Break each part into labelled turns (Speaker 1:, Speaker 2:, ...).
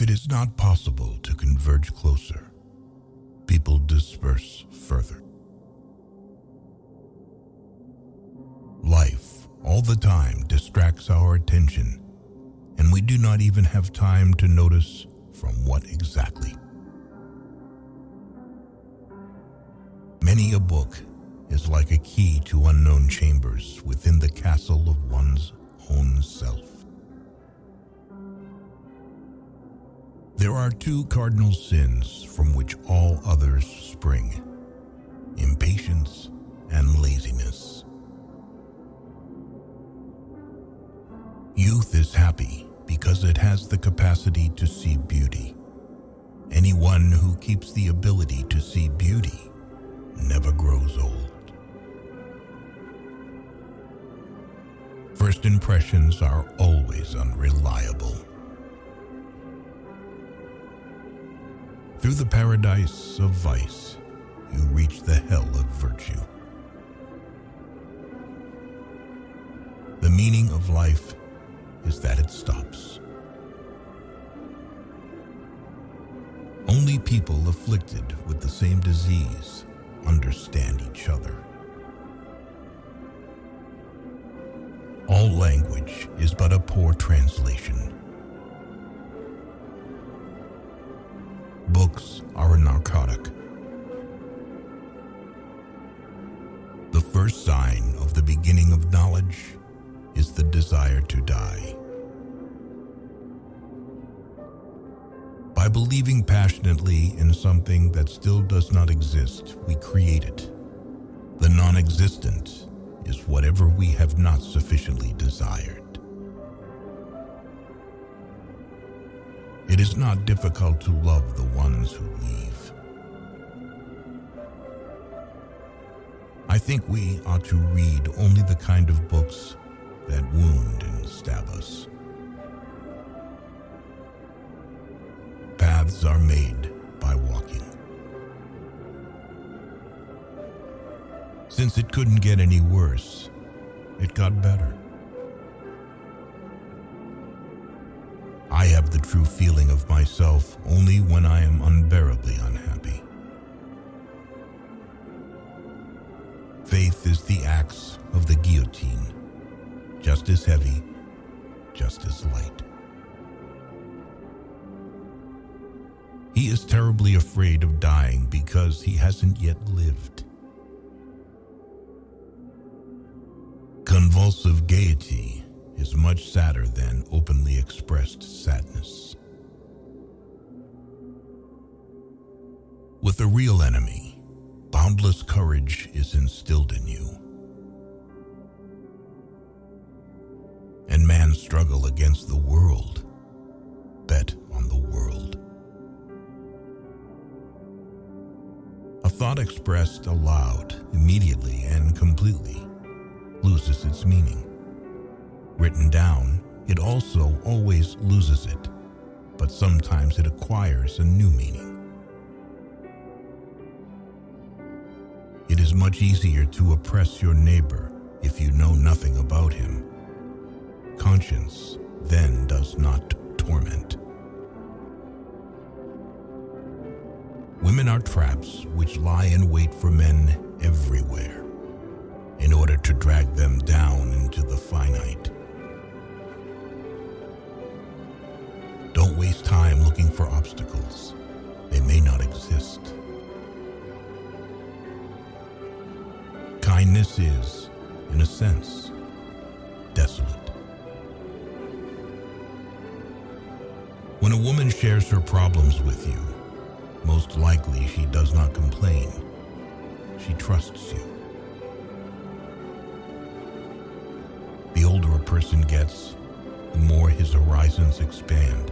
Speaker 1: it is not possible to converge closer, people disperse further. Life, all the time, distracts our attention, and we do not even have time to notice from what exactly. Many a book is like a key to unknown chambers within the castle of one's own self. There are two cardinal sins from which all others spring: impatience and laziness. Youth is happy because it has the capacity to see beauty. Anyone who keeps the ability to see beauty never grows old. First impressions are always unreliable. Through the paradise of vice, you reach the hell of virtue. The meaning of life is that it stops. Only people afflicted with the same disease understand each other. All language is but a poor translation. Books are a narcotic. The first sign of the beginning of knowledge is the desire to die. By believing passionately in something that still does not exist, we create it. The non-existent is whatever we have not sufficiently desired. It is not difficult to love the ones who leave. I think we ought to read only the kind of books that wound and stab us. Paths are made by walking. Since it couldn't get any worse, it got better. I have the true feeling of myself only when I am unbearably unhappy. Faith is the axe of the guillotine, just as heavy, just as light. He is terribly afraid of dying because he hasn't yet lived. Convulsive gaiety is much sadder than openly expressed sadness. With a real enemy, boundless courage is instilled in you. And man's struggle against the world, bet on the world. A thought expressed aloud, immediately and completely, loses its meaning. Written down, it also always loses it, but sometimes it acquires a new meaning. It is much easier to oppress your neighbor if you know nothing about him. Conscience then does not torment. Women are traps which lie in wait for men everywhere in order to drag them down into the finite. Don't waste time looking for obstacles. They may not exist. Kindness is, in a sense, desolate. When a woman shares her problems with you, most likely she does not complain. She trusts you. The older a person gets, the more his horizons expand,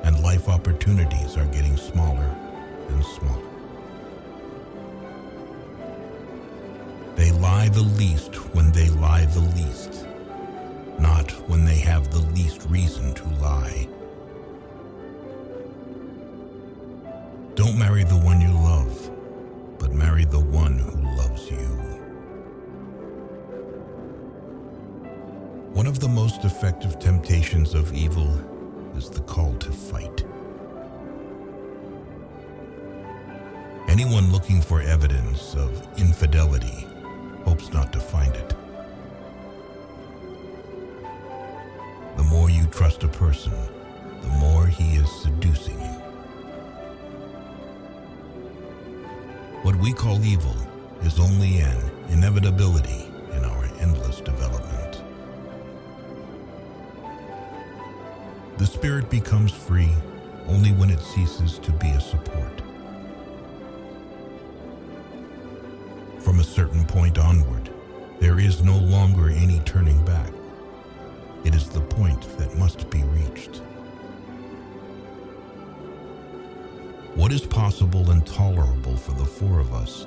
Speaker 1: and life opportunities are getting smaller and smaller. They lie the least when they lie the least, not when they have the least reason to lie. Don't marry the one you love, but marry the one who loves you. One of the most effective temptations of evil is the call to fight. Anyone looking for evidence of infidelity hopes not to find it. The more you trust a person, the more he is seducing you. What we call evil is only an inevitability in our endless development. The spirit becomes free only when it ceases to be a support. From a certain point onward, there is no longer any turning back. It is the point that must be reached. What is possible and tolerable for the four of us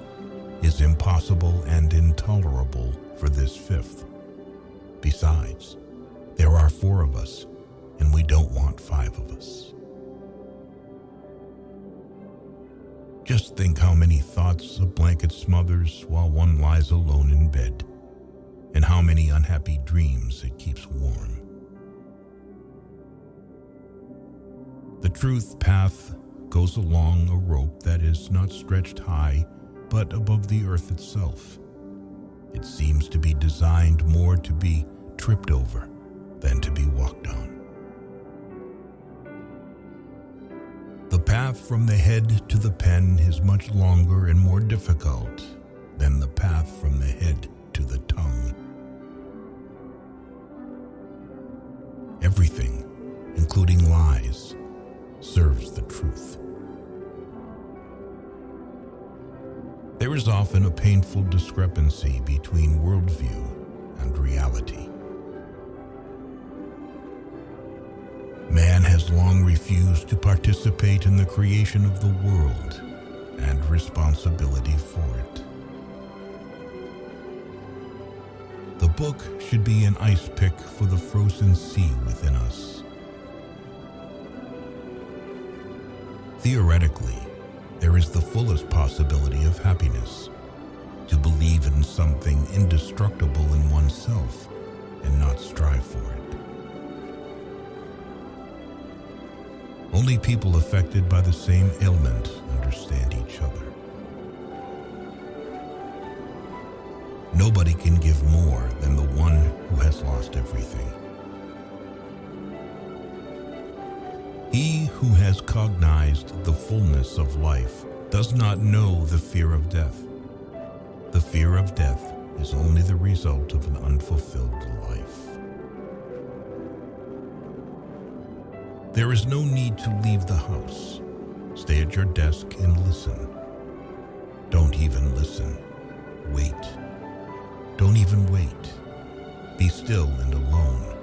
Speaker 1: is impossible and intolerable for this fifth. Besides, there are four of us, and we don't want five of us. Just think how many thoughts a blanket smothers while one lies alone in bed, and how many unhappy dreams it keeps warm. The truth path goes along a rope that is not stretched high, but above the earth itself. It seems to be designed more to be tripped over than to be walked on. The path from the head to the pen is much longer and more difficult than the path from the head to the tongue. Everything, including lies, serves the truth. There is often a painful discrepancy between worldview and reality. Man has long refused to participate in the creation of the world and responsibility for it. The book should be an ice pick for the frozen sea within us. Theoretically, there is the fullest possibility of happiness, to believe in something indestructible in oneself and not strive for it. Only people affected by the same ailment understand each other. Nobody can give more than the one who has lost everything. He who has cognized the fullness of life does not know the fear of death. The fear of death is only the result of an unfulfilled life. There is no need to leave the house. Stay at your desk and listen. Don't even listen. Wait. Don't even wait. Be still and alone,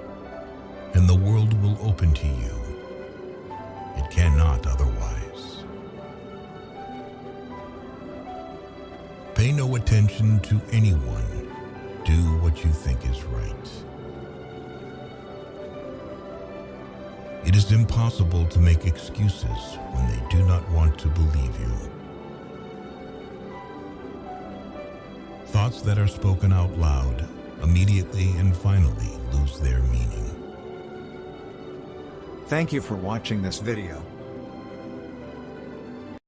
Speaker 1: and the world will open to you. It cannot otherwise. Pay no attention to anyone. Do what you think is right. It is impossible to make excuses when they do not want to believe you. Thoughts that are spoken out loud immediately and finally lose their meaning.
Speaker 2: Thank you for watching this video.